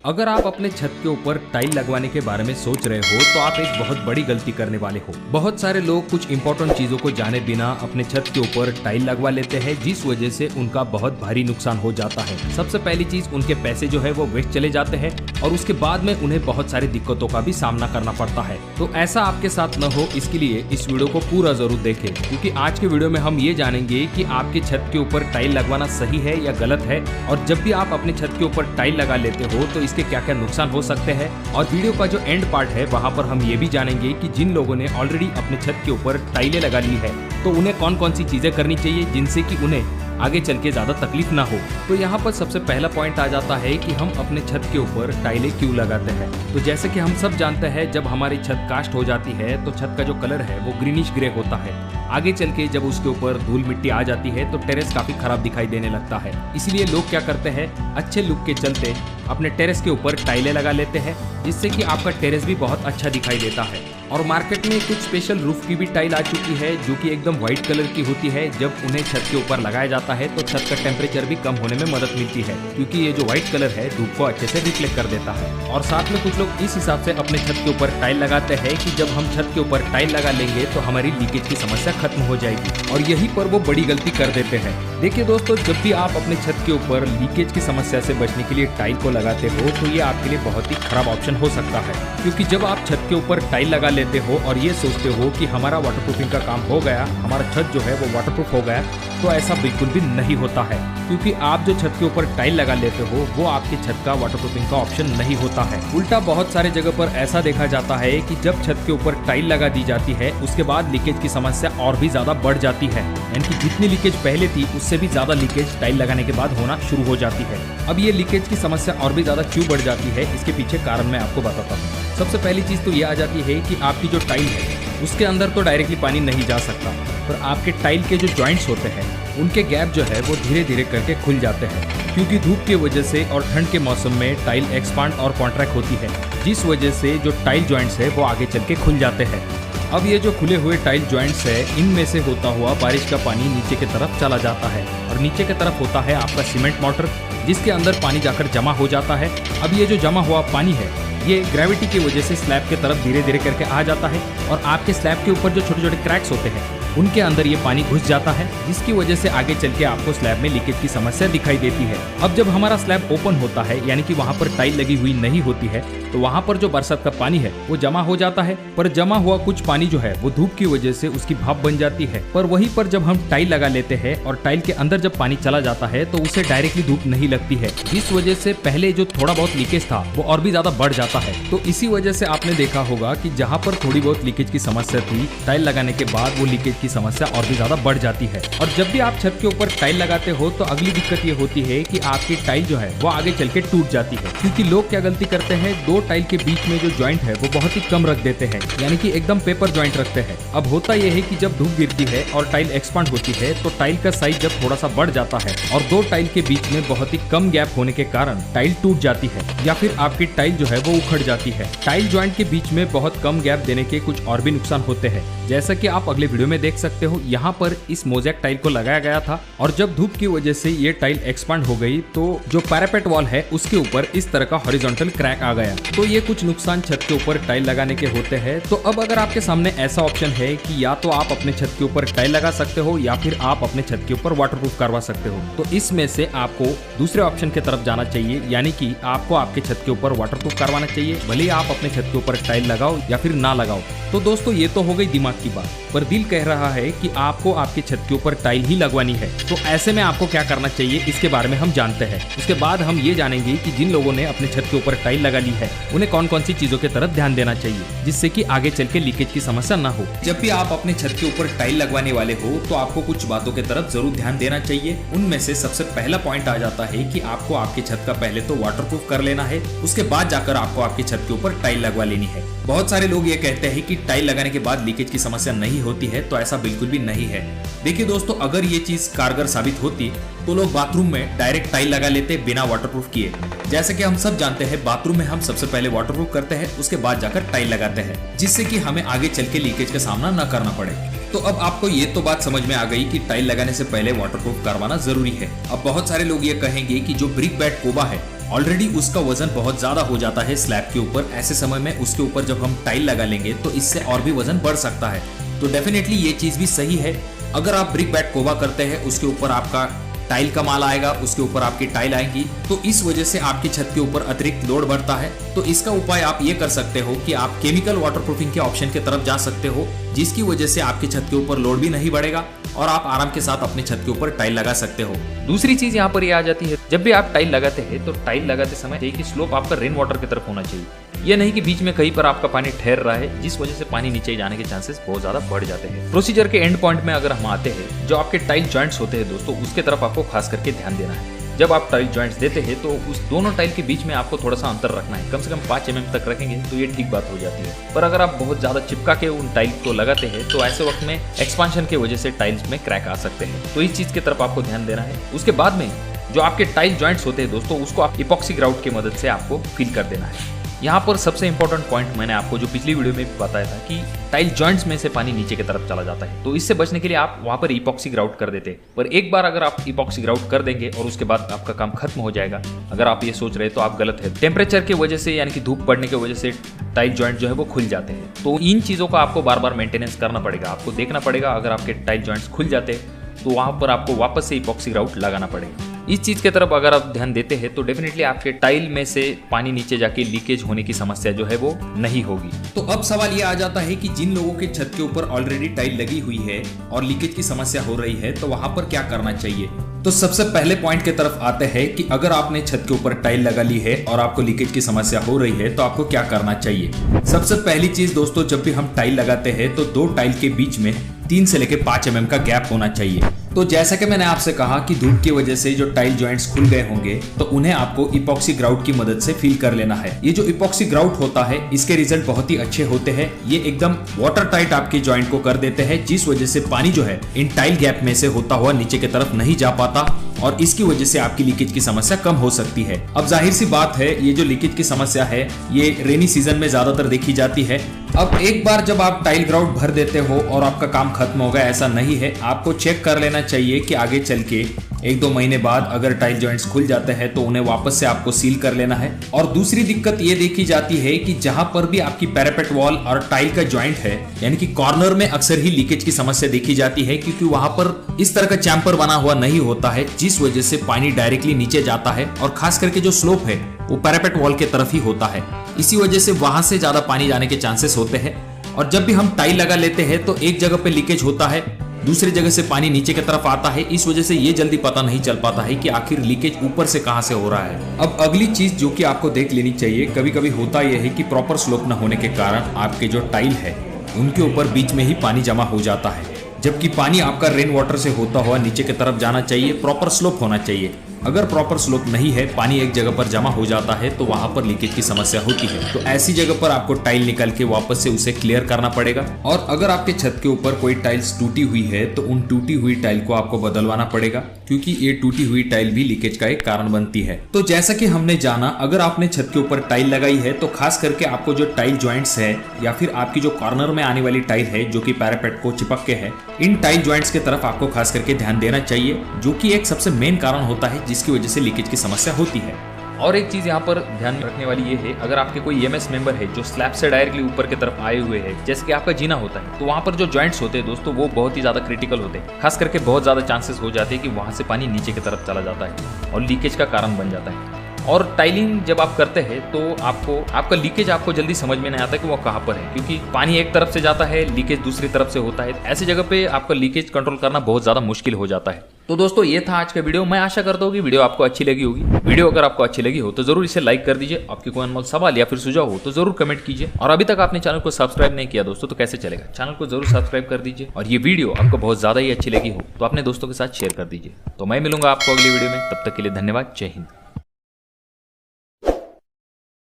अगर आप अपने छत के ऊपर टाइल लगवाने के बारे में सोच रहे हो तो आप एक बहुत बड़ी गलती करने वाले हो। बहुत सारे लोग कुछ इंपॉर्टेंट चीजों को जाने बिना अपने छत के ऊपर टाइल लगवा लेते हैं, जिस वजह से उनका बहुत भारी नुकसान हो जाता है। सबसे पहली चीज, उनके पैसे जो है वो वेस्ट चले जाते हैं और उसके बाद में उन्हें बहुत सारी दिक्कतों का भी सामना करना पड़ता है। तो ऐसा आपके साथ न हो, इसके लिए इस वीडियो को पूरा जरूर देखें, क्योंकि आज के वीडियो में हम ये जानेंगे कि आपके छत के ऊपर टाइल लगवाना सही है या गलत है, और जब भी आप अपने छत के ऊपर टाइल लगा लेते हो तो इसके क्या क्या नुकसान हो सकते हैं। और वीडियो का जो एंड पार्ट है वहाँ पर हम ये भी जानेंगे कि जिन लोगों ने ऑलरेडी अपने छत के ऊपर टाइलें लगा ली है तो उन्हें कौन कौन सी चीजें करनी चाहिए जिनसे कि उन्हें आगे चल के ज्यादा तकलीफ ना हो। तो यहाँ पर सबसे पहला पॉइंट आ जाता है कि हम अपने छत के ऊपर टाइलें क्यों लगाते हैं। तो जैसे कि हम सब जानते हैं, जब हमारी छत कास्ट हो जाती है तो छत का जो कलर है वो ग्रीनिश ग्रे होता है। आगे चल के जब उसके ऊपर धूल मिट्टी आ जाती है तो टेरेस काफी खराब दिखाई देने लगता है। इसीलिए लोग क्या करते हैं, अच्छे लुक के चलते अपने टेरेस के ऊपर टाइलें लगा लेते हैं, जिससे कि आपका टेरेस भी बहुत अच्छा दिखाई देता है। और मार्केट में कुछ स्पेशल रूफ की भी टाइल आ चुकी है जो कि एकदम व्हाइट कलर की होती है। जब उन्हें छत के ऊपर लगाया जाता है तो छत का टेम्परेचर भी कम होने में मदद मिलती है, क्योंकि ये जो व्हाइट कलर है धूप को अच्छे से रिफ्लेक्ट कर देता है। और साथ में कुछ लोग इस हिसाब से अपने छत के ऊपर टाइल लगाते हैं कि जब हम छत के ऊपर टाइल लगा लेंगे तो हमारी लीकेज की समस्या खत्म हो जाएगी, और यही पर वो बड़ी गलती कर देते हैं। देखिए दोस्तों, जब भी आप अपने छत के ऊपर लीकेज की समस्या से बचने के लिए टाइल को लगाते हो तो ये आपके लिए बहुत ही खराब ऑप्शन हो सकता है, क्योंकि जब आप छत के ऊपर टाइल लगा लेते हो और ये सोचते हो कि हमारा वाटरप्रूफिंग का काम हो गया, हमारा छत जो है वो वाटरप्रूफ हो गया, तो ऐसा बिल्कुल भी नहीं होता है। क्योंकि आप जो छत के ऊपर टाइल लगा लेते हो वो आपके छत का वाटरप्रूफिंग का ऑप्शन नहीं होता है। उल्टा बहुत सारे जगह पर ऐसा देखा जाता है कि जब छत के ऊपर टाइल लगा दी जाती है उसके बाद लीकेज की समस्या और भी ज्यादा बढ़ जाती है, यानी कि जितनी लीकेज पहले थी उससे भी ज्यादा लीकेज टाइल लगाने के बाद होना शुरू हो जाती है। अब ये लीकेज की समस्या और भी ज्यादा क्यों बढ़ जाती है, इसके पीछे कारण मैं आपको बताता हूँ। सबसे पहली चीज तो ये आ जाती है कि आपकी जो टाइल है उसके अंदर तो डायरेक्टली पानी नहीं जा सकता, पर आपके टाइल के जो जॉइंट्स होते हैं उनके गैप जो है वो धीरे धीरे करके खुल जाते हैं, क्योंकि धूप की वजह से और ठंड के मौसम में टाइल एक्सपांड और कॉन्ट्रैक्ट होती है, जिस वजह से जो टाइल जॉइंट्स है वो आगे चल के खुल जाते हैं। अब ये जो खुले हुए टाइल जॉइंट्स है, इनमें से होता हुआ बारिश का पानी नीचे की तरफ चला जाता है, और नीचे की तरफ होता है आपका सीमेंट मोटर, जिसके अंदर पानी जाकर जमा हो जाता है। अब ये जो जमा हुआ पानी है ये ग्रेविटी की वजह से स्लैब की तरफ धीरे धीरे करके आ जाता है, और आपके स्लैब के ऊपर जो छोटे छोटे क्रैक्स होते हैं उनके अंदर ये पानी घुस जाता है, जिसकी वजह से आगे चल के आपको स्लैब में लीकेज की समस्या दिखाई देती है। अब जब हमारा स्लैब ओपन होता है, यानी कि वहाँ पर टाइल लगी हुई नहीं होती है, तो वहाँ पर जो बरसात का पानी है वो जमा हो जाता है, पर जमा हुआ कुछ पानी जो है वो धूप की वजह से उसकी भाप बन जाती है। पर वहीं पर जब हम टाइल लगा लेते हैं और टाइल के अंदर जब पानी चला जाता है तो उसे डायरेक्टली धूप नहीं लगती है, जिस वजह से पहले जो थोड़ा बहुत लीकेज था वो और भी ज्यादा बढ़ जाता है। तो इसी वजह से आपने देखा होगा कि जहाँ पर थोड़ी बहुत लीकेज की समस्या थी, टाइल लगाने के बाद वो लीकेज की समस्या और भी ज्यादा बढ़ जाती है। और जब भी आप छत के ऊपर टाइल लगाते हो तो अगली दिक्कत ये होती है कि आपकी टाइल जो है वो आगे चल के टूट जाती है, क्योंकि लोग क्या गलती करते हैं, दो टाइल के बीच में जो जॉइंट है वो बहुत ही कम रख देते हैं, यानी कि एकदम पेपर जॉइंट रखते हैं। अब होता यह है कि जब धूप गिरती है और टाइल एक्सपांड होती है तो टाइल का साइज जब थोड़ा सा बढ़ जाता है और दो टाइल के बीच में बहुत ही कम गैप होने के कारण टाइल टूट जाती है, या फिर आपकी टाइल जो है वो उखड़ जाती है। टाइल जॉइंट के बीच में बहुत कम गैप देने के कुछ और भी नुकसान होते हैं, जैसा कि आप अगले वीडियो में देख सकते हो। यहाँ पर इस मोज़ेक टाइल को लगाया गया था, और जब धूप की वजह से ये टाइल एक्सपांड हो गई तो जो पैरापेट वॉल है उसके ऊपर इस तरह का हॉरिजॉन्टल क्रैक आ गया। तो ये कुछ नुकसान छत के ऊपर टाइल लगाने के होते हैं। तो अब अगर आपके सामने ऐसा ऑप्शन है कि या तो आप अपने छत के ऊपर टाइल लगा सकते हो या फिर आप अपने छत के ऊपर वाटरप्रूफ करवा सकते हो, तो इसमें से आपको दूसरे ऑप्शन की तरफ जाना चाहिए, यानी कि आपको आपके छत के ऊपर वाटरप्रूफ करवाना चाहिए, भले ही आप अपने छत के ऊपर टाइल लगाओ या फिर ना लगाओ। तो दोस्तों, ये तो हो गई दिमाग की बात, पर दिल कह रहा है कि आपको आपके छत के ऊपर टाइल ही लगवानी है। तो ऐसे में आपको क्या करना चाहिए इसके बारे में हम जानते हैं। उसके बाद हम ये जानेंगे कि जिन लोगों ने अपने छत के ऊपर टाइल लगा ली है उन्हें कौन कौन सी चीजों की तरफ ध्यान देना चाहिए, जिससे कि आगे चल के लीकेज की समस्या ना हो। जब भी आप अपने छत के ऊपर टाइल लगवाने वाले हो तो आपको कुछ बातों की तरफ जरूर ध्यान देना चाहिए। उनमें से सबसे पहला पॉइंट आ जाता है कि आपको आपकी छत का पहले तो वाटरप्रूफ कर लेना है, उसके बाद जाकर आपको आपकी छत के ऊपर टाइल लगवा लेनी है। बहुत सारे लोग ये कहते हैं कि टाइल लगाने के बाद लीकेज की समस्या नहीं होती है, तो ऐसा बिल्कुल भी नहीं है। देखिए दोस्तों, अगर ये चीज कारगर साबित होती तो लोग बाथरूम में डायरेक्ट टाइल लगा लेते बिना वाटरप्रूफ किए। जैसे कि हम सब जानते हैं, बाथरूम में हम सबसे पहले वाटरप्रूफ करते हैं, उसके बाद जाकर टाइल लगाते हैं, जिससे कि हमें आगे चल के लीकेज का सामना न करना पड़े। तो अब आपको ये तो बात समझ में आ गई कि टाइल लगाने से पहले वाटरप्रूफ करवाना जरूरी है। अब बहुत सारे लोग ये कहेंगे कि जो ब्रिक बैट कोबा है ऑलरेडी उसका वजन बहुत ज्यादा हो जाता है स्लैब के ऊपर। ऐसे समय में उसके ऊपर जब हम टाइल लगा लेंगे तो इससे और भी वजन बढ़ सकता है। तो डेफिनेटली ये चीज भी सही है। अगर आप ब्रिक बैट कोबा करते हैं, उसके ऊपर आपका टाइल का माल आएगा, उसके ऊपर आपकी टाइल आएगी, तो इस वजह से आपकी छत के ऊपर अतिरिक्त लोड बढ़ता है। तो इसका उपाय आप ये कर सकते हो कि आप केमिकल वाटरप्रूफिंग के ऑप्शन की तरफ जा सकते हो, जिसकी वजह से आपकी छत के ऊपर लोड भी नहीं बढ़ेगा और आप आराम के साथ अपने छत के ऊपर टाइल लगा सकते हो। दूसरी चीज यहाँ पर ये आ जाती है, जब भी आप टाइल लगाते हैं तो टाइल लगाते समय चाहिए कि स्लोप आपका रेन वाटर की तरफ होना चाहिए। ये नहीं कि बीच में कहीं पर आपका पानी ठहर रहा है, जिस वजह से पानी नीचे जाने के चांसेस बहुत ज्यादा बढ़ जाते हैं। प्रोसीजर के एंड पॉइंट में अगर हम आते हैं, जो आपके टाइल जॉइंट्स होते हैं दोस्तों, उसके तरफ आपको खास करके ध्यान देना है। जब आप टाइल जॉइंट्स देते हैं तो उस दोनों टाइल के बीच में आपको थोड़ा सा अंतर रखना है, कम से कम 5 mm तक रखेंगे तो ये ठीक बात हो जाती है। पर अगर आप बहुत ज्यादा चिपका के उन टाइल को लगाते हैं तो ऐसे वक्त में एक्सपांशन की वजह से टाइल्स में क्रैक आ सकते हैं। तो इस चीज की तरफ आपको ध्यान देना है। उसके बाद में जो आपके टाइल जॉइंट्स होते हैं दोस्तों, उसको आप इपॉक्सी ग्राउट की मदद से आपको फिल कर देना है। यहाँ पर सबसे इंपॉर्टेंट पॉइंट मैंने आपको जो पिछली वीडियो में भी बताया था कि टाइल जॉइंट्स में से पानी नीचे की तरफ चला जाता है, तो इससे बचने के लिए आप वहाँ पर इपॉक्सी ग्राउट कर देते हैं। पर एक बार अगर आप इपॉक्सी ग्राउट कर देंगे और उसके बाद आपका काम खत्म हो जाएगा, अगर आप ये सोच रहे हैं तो आप गलत है। टेम्परेचर की वजह से यानी कि धूप पड़ने की वजह से टाइल जॉइंट जो है वो खुल जाते हैं। तो इन चीज़ों का आपको बार बार मेंटेनेंस करना पड़ेगा। आपको देखना पड़ेगा अगर आपके टाइल जॉइंट्स खुल जाते हैं तो वहाँ पर आपको वापस से इपॉक्सी ग्राउट लगाना पड़ेगा। इस चीज की तरफ अगर आप ध्यान देते हैं तो डेफिनेटली आपके टाइल में से पानी नीचे जाके लीकेज होने की समस्या जो है वो नहीं होगी। तो अब सवाल ये आ जाता है कि जिन लोगों के छत के ऊपर ऑलरेडी टाइल लगी हुई है और लीकेज की समस्या हो रही है, तो वहां पर क्या करना चाहिए। तो सबसे पहले पॉइंट की तरफ आते हैं कि अगर आपने छत के ऊपर टाइल लगा ली है और आपको लीकेज की समस्या हो रही है तो आपको क्या करना चाहिए। सबसे पहली चीज दोस्तों, जब भी हम टाइल लगाते हैं तो 2 टाइल के बीच में 3 से लेकर 5 mm का गैप होना चाहिए। तो जैसा कि मैंने आपसे कहा कि धूप की वजह से जो टाइल जॉइंट्स खुल गए होंगे तो उन्हें आपको इपॉक्सी ग्राउट की मदद से फिल कर लेना है। ये जो इपॉक्सी ग्राउट होता है इसके रिजल्ट बहुत ही अच्छे होते हैं। ये एकदम वाटर टाइट आपके जॉइंट को कर देते हैं, जिस वजह से पानी जो है इन टाइल गैप में से होता हुआ नीचे की तरफ नहीं जा पाता और इसकी वजह से आपकी लीकेज की समस्या कम हो सकती है। अब जाहिर सी बात है, ये जो लीकेज की समस्या है ये रेनी सीजन में ज्यादातर देखी जाती है। अब एक बार जब आप टाइल ग्राउट भर देते हो और आपका काम खत्म हो गया, ऐसा नहीं है। आपको चेक कर लेना चाहिए कि आगे चल के 1-2 महीने बाद अगर टाइल जॉइंट्स खुल जाते हैं तो उन्हें वापस से आपको सील कर लेना है। और दूसरी दिक्कत ये देखी जाती है कि जहां पर भी आपकी पैरापेट वॉल और टाइल का जॉइंट है, यानी कि कॉर्नर में अक्सर ही लीकेज की समस्या देखी जाती है, क्योंकि वहां पर इस तरह का चैम्पर बना हुआ नहीं होता है, जिस वजह से पानी डायरेक्टली नीचे जाता है और खास करके जो स्लोप है वो पैरापेट वॉल के तरफ ही होता है। इसी वजह से वहां से ज्यादा पानी जाने के चांसेस होते हैं। और जब भी हम टाइल लगा लेते हैं तो एक जगह पे लीकेज होता है, दूसरी जगह से पानी नीचे की तरफ आता है। इस वजह से ये जल्दी पता नहीं चल पाता है कि आखिर लीकेज ऊपर से कहां से हो रहा है। अब अगली चीज जो कि आपको देख लेनी चाहिए, कभी कभी होता यह है कि प्रॉपर स्लोप न होने के कारण आपके जो टाइल है उनके ऊपर बीच में ही पानी जमा हो जाता है, जबकि पानी आपका रेन वाटर से होता हुआ नीचे की तरफ जाना चाहिए, प्रॉपर स्लोप होना चाहिए। अगर प्रॉपर स्लोप नहीं है, पानी एक जगह पर जमा हो जाता है तो वहां पर लीकेज की समस्या होती है। तो ऐसी जगह पर आपको टाइल निकाल के वापस से उसे क्लियर करना पड़ेगा। और अगर आपके छत के ऊपर कोई टाइल्स टूटी हुई है तो उन टूटी हुई टाइल को आपको बदलवाना पड़ेगा, क्योंकि ये टूटी हुई टाइल भी लीकेज का एक कारण बनती है। तो जैसा कि हमने जाना, अगर आपने छत के ऊपर टाइल लगाई है तो खास करके आपको जो टाइल जॉइंट्स है या फिर आपकी जो कॉर्नर में आने वाली टाइल है जो कि पैरापेट को चिपक के है, इन टाइल जॉइंट्स की तरफ आपको खास करके ध्यान देना चाहिए, जो कि एक सबसे मेन कारण होता है जिसकी वजह से लीकेज की समस्या होती है। और एक चीज यहाँ पर ध्यान रखने वाली ये है, अगर आपके कोई EMS मेंबर है जो स्लैब से डायरेक्टली ऊपर की तरफ आए हुए है, जैसे कि आपका जीना होता है, तो वहाँ पर जो जॉइंट्स होते हैं दोस्तों वो बहुत ही ज्यादा क्रिटिकल होते हैं। खास करके बहुत ज्यादा चांसेस हो जाते हैं कि वहां से पानी नीचे की तरफ चला जाता है और लीकेज का कारण बन जाता है। और टाइलिंग जब आप करते हैं तो आपका लीकेज आपको जल्दी समझ में नहीं आता कि वो कहाँ पर है, क्योंकि पानी एक तरफ से जाता है, लीकेज दूसरी तरफ से होता है। ऐसी जगह पे आपका लीकेज कंट्रोल करना बहुत ज्यादा मुश्किल हो जाता है। तो दोस्तों ये था आज का वीडियो। मैं आशा करता हूँ कि वीडियो आपको अच्छी लगी होगी। वीडियो अगर आपको अच्छी लगी हो तो जरूर इसे लाइक कर दीजिए। आपके कोई अनमोल सवाल या फिर सुझाव हो तो जरूर कमेंट कीजिए। और अभी तक आपने चैनल को सब्सक्राइब नहीं किया दोस्तों तो कैसे चलेगा, चैनल को जरूर सब्सक्राइब कर दीजिए। और ये वीडियो आपको बहुत ज्यादा ही अच्छी लगी हो तो अपने दोस्तों के साथ शेयर कर दीजिए। तो मैं मिलूंगा आपको अगली वीडियो में, तब तक के लिए धन्यवाद। जय हिंद।